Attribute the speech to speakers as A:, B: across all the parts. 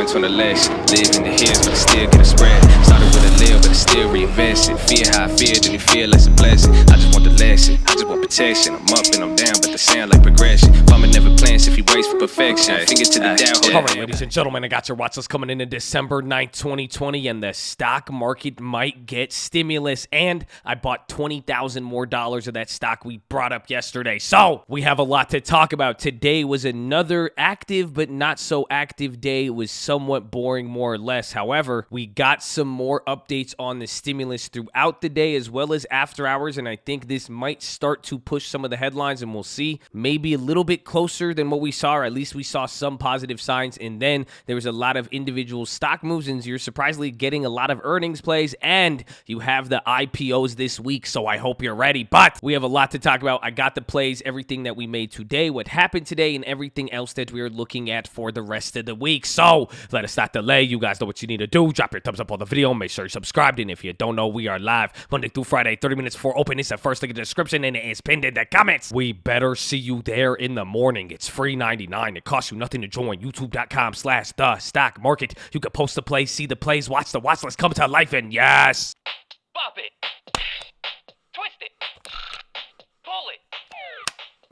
A: points on the lesson. Live in the hills, but I still get a spread. Started with a little, but I still reinvest it. Fear how I feel, then you feel like a blessing. I just want the lesson, I just want protection. I'm up and I'm down, but they sound like progression. Farmer never plans if he waits for perfection. Finger to the down.
B: All right, ladies and gentlemen, I got your watch list coming in December 9th, 2020, and the stock market might get stimulus. And I bought $20,000 more of that stock we brought up yesterday. So we have a lot to talk about. Today was another active but not so active day. It was somewhat boring, more or less. However, we got some more updates on the stimulus throughout the day as well as after hours, and I think this might start to push some of the headlines, and we'll see maybe a little bit closer than what we saw, or at least we saw some positive signs. And then there was a lot of individual stock moves, and you're surprisingly getting a lot of earnings plays, and you have the IPOs this week, so I hope you're ready. But we have a lot to talk about. I got the plays, everything that we made today, what happened today, and everything else that we are looking at for the rest of the week. So let us not delay. You guys know what you need to do. Drop your thumbs up on the video. Make sure you're subscribed. And if you don't know, we are live Monday through Friday, 30 minutes before open. It's the first link in the description, and it is pinned in the comments. We better see you there in the morning. It's free 99. It costs you nothing to join. YouTube.com/the-stock-market. You can post the plays, see the plays, watch the watch list come to life, and yes.
C: Bop it. Twist it. Pull it.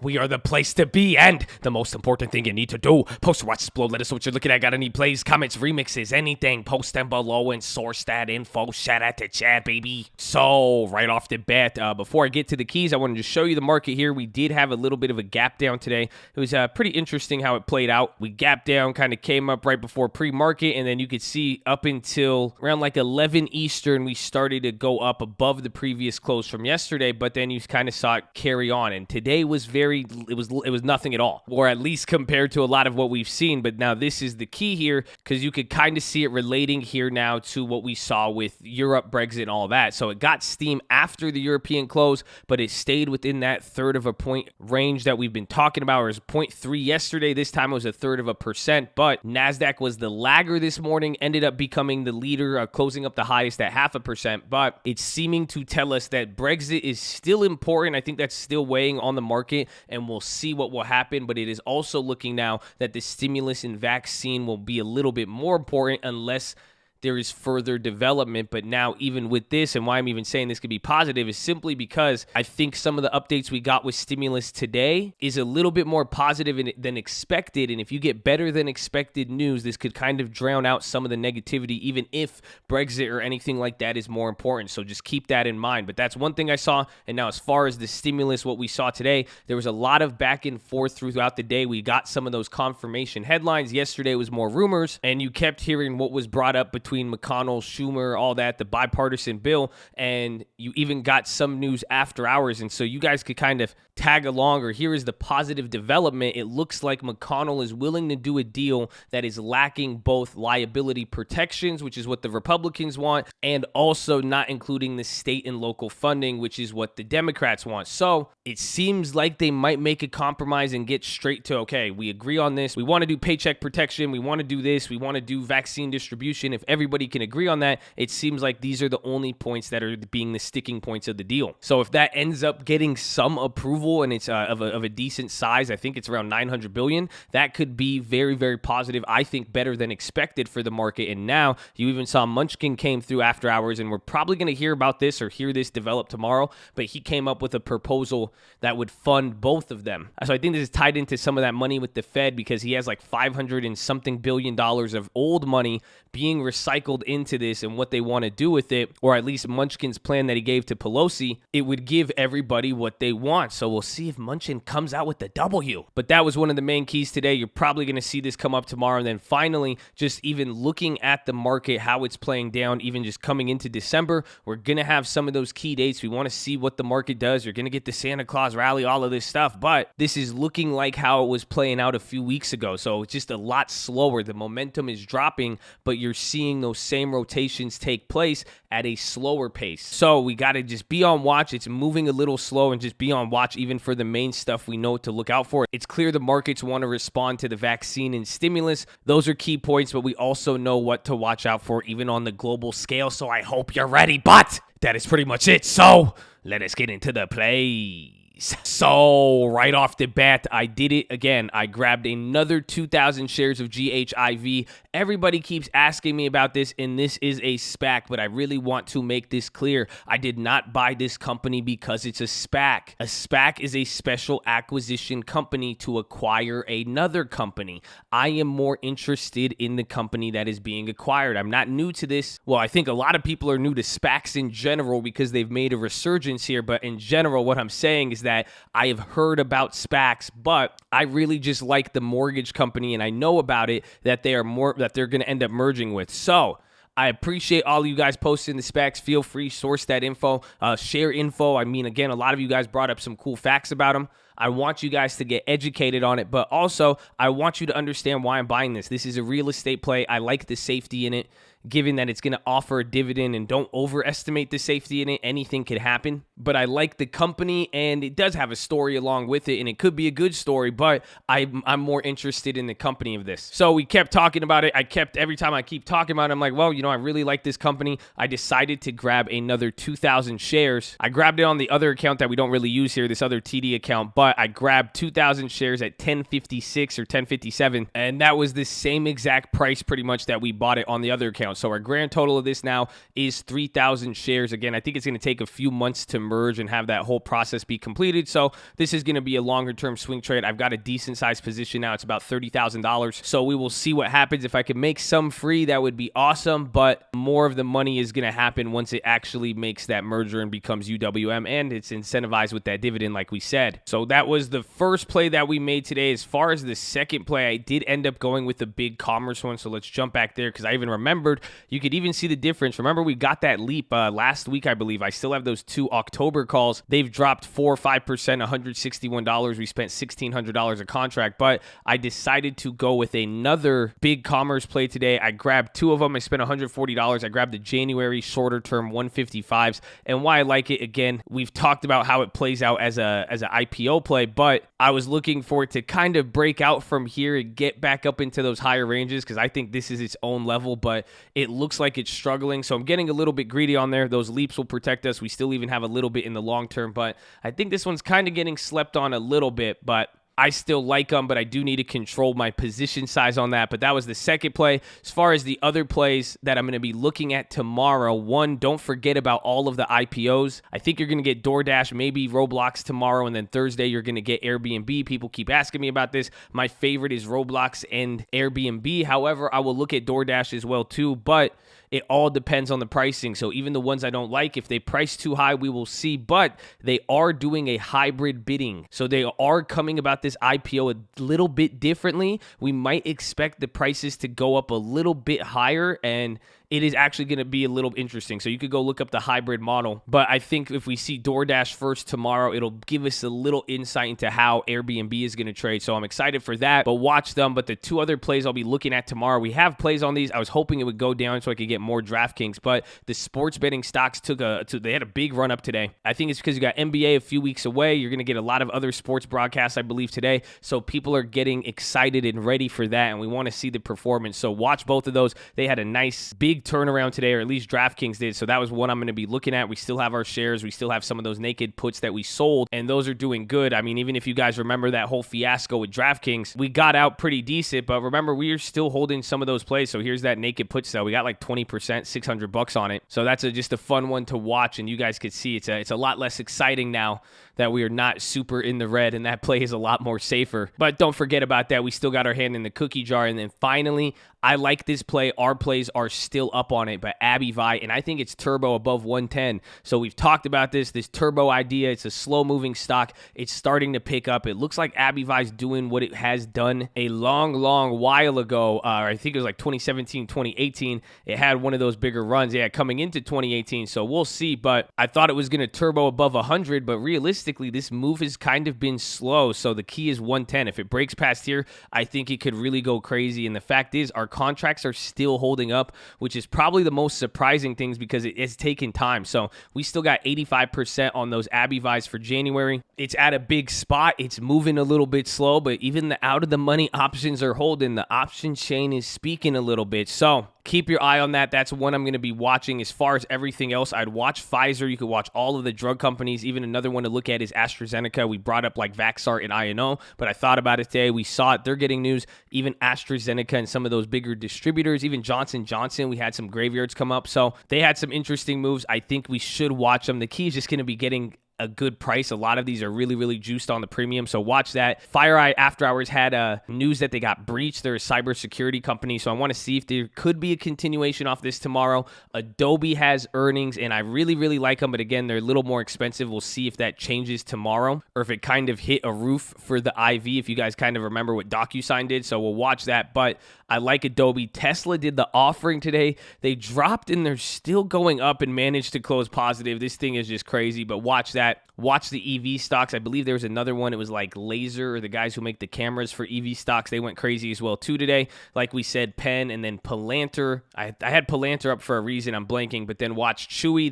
B: We are the place to be, and the most important thing you need to do, post your watch list below. Let us know what you're looking at. Got any plays, comments, remixes, anything, post them below and source that info. Shout out to Chad, baby. So, right off the bat, before I get to the keys, I wanted to show you the market here. We did have a little bit of a gap down today. It was pretty interesting how it played out. We gapped down, kind of came up right before pre-market, and then you could see up until around like 11 Eastern, we started to go up above the previous close from yesterday, but then you kind of saw it carry on, and today was it was nothing at all, or at least compared to a lot of what we've seen. But now this is the key here, because you could kind of see it relating here now to what we saw with Europe, Brexit, and all that. So it got steam after the European close, but it stayed within that third of a point range that we've been talking about. It was 0.3 yesterday. This time it was 1/3%, but NASDAQ was the lagger this morning, ended up becoming the leader, closing up the highest at 0.5%. But it's seeming to tell us that Brexit is still important. I think that's still weighing on the market, and we'll see what will happen. But it is also looking now that the stimulus and vaccine will be a little bit more important unless there is further development. But now, even with this, and why I'm even saying this could be positive, is simply because I think some of the updates we got with stimulus today is a little bit more positive than expected. And if you get better than expected news, this could kind of drown out some of the negativity, even if Brexit or anything like that is more important. So just keep that in mind. But that's one thing I saw. And now, as far as the stimulus, what we saw today, there was a lot of back and forth throughout the day. We got some of those confirmation headlines. Yesterday was more rumors, and you kept hearing what was brought up between McConnell, Schumer, all that, the bipartisan bill, and you even got some news after hours. And so you guys could kind of tag along, or here is the positive development. It looks like McConnell is willing to do a deal that is lacking both liability protections, which is what the Republicans want, and also not including the state and local funding, which is what the Democrats want. So it seems like they might make a compromise and get straight to, okay, we agree on this. We want to do paycheck protection. We want to do this. We want to do vaccine distribution. If everybody can agree on that, it seems like these are the only points that are being the sticking points of the deal. So if that ends up getting some approval, and it's of a decent size, I think it's around $900 billion, that could be very, very positive. I think better than expected for the market. And now you even saw Munchkin came through after hours, and we're probably going to hear about this or hear this develop tomorrow, but he came up with a proposal that would fund both of them. So I think this is tied into some of that money with the Fed, because he has like $500 and something billion of old money being recycled into this, and what they want to do with it, or at least Munchkin's plan that he gave to Pelosi, it would give everybody what they want. So we'll see if Munchkin comes out with the W. But that was one of the main keys today. You're probably going to see this come up tomorrow. And then finally, just even looking at the market, how it's playing down, even just coming into December, we're going to have some of those key dates. We want to see what the market does. You're going to get the Santa Claus rally, all of this stuff. But this is looking like how it was playing out a few weeks ago. So it's just a lot slower. The momentum is dropping, but you're seeing those same rotations take place at a slower pace. So we got to just be on watch. It's moving a little slow, and just be on watch even for the main stuff we know to look out for. It's clear the markets want to respond to the vaccine and stimulus. Those are key points, but we also know what to watch out for even on the global scale. So I hope you're ready. But that is pretty much it. So let us get into the plays. So right off the bat, I did it again. I grabbed another 2,000 shares of GHIV. Everybody keeps asking me about this, and this is a SPAC, but I really want to make this clear. I did not buy this company because it's a SPAC. A SPAC is a special acquisition company to acquire another company. I am more interested in the company that is being acquired. I'm not new to this. Well, I think a lot of people are new to SPACs in general because they've made a resurgence here, but in general, what I'm saying is that I have heard about SPACs, but I really just like the mortgage company, and I know about it that they're going to end up merging with. So I appreciate all of you guys posting the specs. Feel free, source that info, share info. I mean, again, a lot of you guys brought up some cool facts about them. I want you guys to get educated on it, but also I want you to understand why I'm buying this. This is a real estate play. I like the safety in it, given that it's going to offer a dividend, and don't overestimate the safety in it. Anything could happen, but I like the company, and it does have a story along with it, and it could be a good story, but I'm more interested in the company of this. So we kept talking about it. Every time I keep talking about it, I'm like, well, I really like this company. I decided to grab another 2,000 shares. I grabbed it on the other account that we don't really use here, this other TD account, but I grabbed 2,000 shares at 10.56 or 10.57, and that was the same exact price pretty much that we bought it on the other account. So our grand total of this now is 3,000 shares. Again, I think it's going to take a few months to merge and have that whole process be completed. So this is going to be a longer term swing trade. I've got a decent sized position now. It's about $30,000. So we will see what happens. If I can make some free, that would be awesome. But more of the money is going to happen once it actually makes that merger and becomes UWM, and it's incentivized with that dividend like we said. So that was the first play that we made today. As far as the second play, I did end up going with the big commerce one. So let's jump back there because I even remembered. You could even see the difference. Remember, we got that leap last week, I believe. I still have those 2 October calls. They've dropped 4 or 5%, $161. We spent $1,600 a contract, but I decided to go with another big commerce play today. I grabbed 2 of them. I spent $140. I grabbed the January shorter term 155s. And why I like it, again, we've talked about how it plays out as an IPO play, but I was looking for it to kind of break out from here and get back up into those higher ranges because I think this is its own level, but it looks like it's struggling. So I'm getting a little bit greedy on there. Those leaps will protect us. We still even have a little bit in the long term, but I think this one's kind of getting slept on a little bit, but I still like them, but I do need to control my position size on that. But that was the second play. As far as the other plays that I'm going to be looking at tomorrow, one, don't forget about all of the IPOs. I think you're going to get DoorDash, maybe Roblox tomorrow, and then Thursday you're going to get Airbnb. People keep asking me about this. My favorite is Roblox and Airbnb. However, I will look at DoorDash as well too, but it all depends on the pricing. So even the ones I don't like, if they price too high, we will see. But they are doing a hybrid bidding. So they are coming about this IPO a little bit differently. We might expect the prices to go up a little bit higher, and it is actually going to be a little interesting. So you could go look up the hybrid model. But I think if we see DoorDash first tomorrow, it'll give us a little insight into how Airbnb is going to trade. So I'm excited for that, but watch them. But the 2 other plays I'll be looking at tomorrow, we have plays on these. I was hoping it would go down so I could get more DraftKings, but the sports betting stocks they had a big run up today. I think it's because you got NBA a few weeks away. You're going to get a lot of other sports broadcasts, I believe, today. So people are getting excited and ready for that, and we want to see the performance. So watch both of those. They had a nice big turnaround today, or at least DraftKings did. So that was what I'm going to be looking at. We still have our shares. We still have some of those naked puts that we sold, and those are doing good. I mean, even if you guys remember that whole fiasco with DraftKings, we got out pretty decent, but remember, we are still holding some of those plays. So here's that naked put sell. We got like 20%, $600 on it. So that's just a fun one to watch, and you guys could see it's a lot less exciting now that we are not super in the red, and that play is a lot more safer. But don't forget about that. We still got our hand in the cookie jar. And then finally, I like this play. Our plays are still up on it, but ABBV, and I think it's turbo above 110. So we've talked about this turbo idea. It's a slow-moving stock. It's starting to pick up. It looks like ABBV is doing what it has done a long while ago. I think it was like 2017, 2018. It had one of those bigger runs. Yeah, coming into 2018. So we'll see. But I thought it was going to turbo above 100, but realistically, this move has kind of been slow. So the key is 110. If it breaks past here, I think it could really go crazy. And the fact is, our contracts are still holding up, which is probably the most surprising things because it has taken time. So we still got 85% on those ABBVs for January. It's at a big spot. It's moving a little bit slow, but even the out of the money options are holding. The option chain is speaking a little bit. So keep your eye on that. That's one I'm going to be watching. As far as everything else, I'd watch Pfizer. You could watch all of the drug companies. Even another one to look at is AstraZeneca. We brought up like Vaxart and INO, but I thought about it today. We saw it. They're getting news. Even AstraZeneca and some of those bigger distributors, even Johnson & Johnson, we had some graveyards come up. So they had some interesting moves. I think we should watch them. The key is just going to be getting a good price. A lot of these are really, really juiced on the premium, so watch that. FireEye After Hours had news that they got breached. They're a cybersecurity company, so I want to see if there could be a continuation off this tomorrow. Adobe has earnings, and I really, really like them, but again, they're a little more expensive. We'll see if that changes tomorrow, or if it kind of hit a roof for the IV, if you guys kind of remember what DocuSign did, so we'll watch that, but I like Adobe. Tesla did the offering today. They dropped, and they're still going up and managed to close positive. This thing is just crazy, but watch that. Watch the EV stocks. I believe there was another one. It was like Laser, or the guys who make the cameras for EV stocks. They went crazy as well too today. Like we said, Penn, and then Palantir. I had Palantir up for a reason. I'm blanking. But then watch Chewy.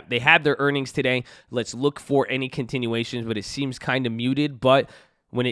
B: They had their earnings today. Let's look for any continuations, but it seems kind of muted. But when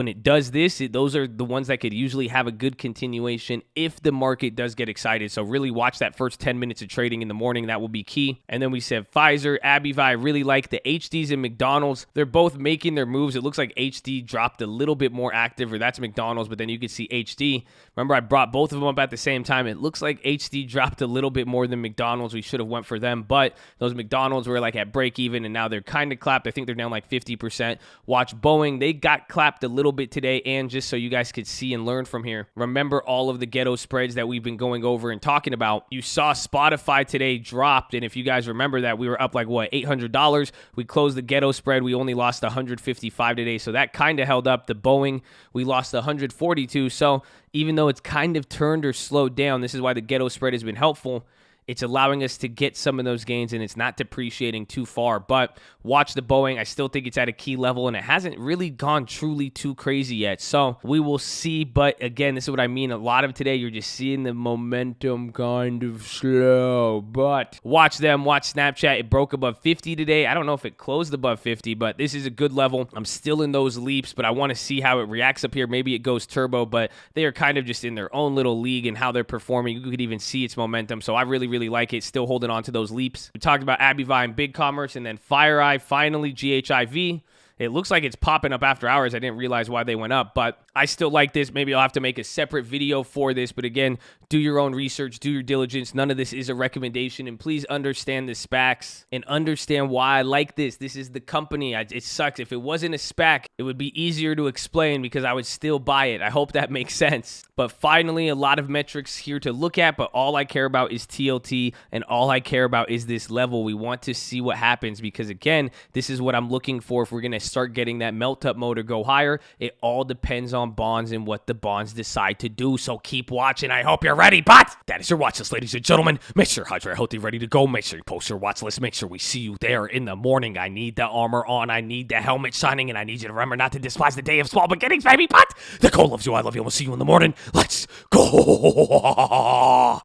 B: it does this, those are the ones that could usually have a good continuation if the market does get excited. So really watch that first 10 minutes of trading in the morning. That will be key. And then we said Pfizer, ABBV. I really like the HDs and McDonald's. They're both making their moves. It looks like HD dropped a little bit more active, or that's McDonald's, but then you could see HD. Remember, I brought both of them up at the same time. It looks like HD dropped a little bit more than McDonald's. We should have went for them, but those McDonald's were like at break even, and now they're kind of clapped. I think they're down like 50%. Watch Boeing. They got clapped a little bit today, and just so you guys could see and learn from here, remember all of the ghetto spreads that we've been going over and talking about. You saw Spotify today dropped, and if you guys remember that, we were up like what, $800. We closed the ghetto spread. We only lost 155 today, so that kind of held up. The Boeing, we lost 142. So even though it's kind of turned or slowed down, this is why the ghetto spread has been helpful. It's allowing us to get some of those gains, and it's not depreciating too far. But watch the Boeing. I still think it's at a key level, and it hasn't really gone truly too crazy yet. So we will see. But again, this is what I mean. A lot of today, you're just seeing the momentum kind of slow. But watch them. Watch Snapchat. It broke above 50 today. I don't know if it closed above 50, but this is a good level. I'm still in those leaps, but I want to see how it reacts up here. Maybe it goes turbo, but they are kind of just in their own little league and how they're performing. You could even see its momentum. So I really like it. Still holding on to those leaps. We talked about ABBV and Big Commerce, and then FireEye, finally GHIV. It looks like it's popping up after hours. I didn't realize why they went up, but I still like this. Maybe I'll have to make a separate video for this, but again, do your own research, do your diligence. None of this is a recommendation, and please understand the SPACs and understand why I like this. This is the company. It sucks. If it wasn't a SPAC, it would be easier to explain because I would still buy it. I hope that makes sense. But finally, a lot of metrics here to look at, but all I care about is TLT, and all I care about is this level. We want to see what happens because, again, this is what I'm looking for if we're going to start getting that melt-up mode or go higher. It all depends on bonds and what the bonds decide to do. So keep watching. I hope you're ready. But that is your watch list, ladies and gentlemen. Make sure hydrate, healthy, ready to go. Make sure you post your watch list. Make sure we see you there in the morning. I need the armor on. I need the helmet shining, and I need you to remember not to despise the day of small beginnings, baby. But the goal loves you. I love you. We'll see you in the morning. Let's go.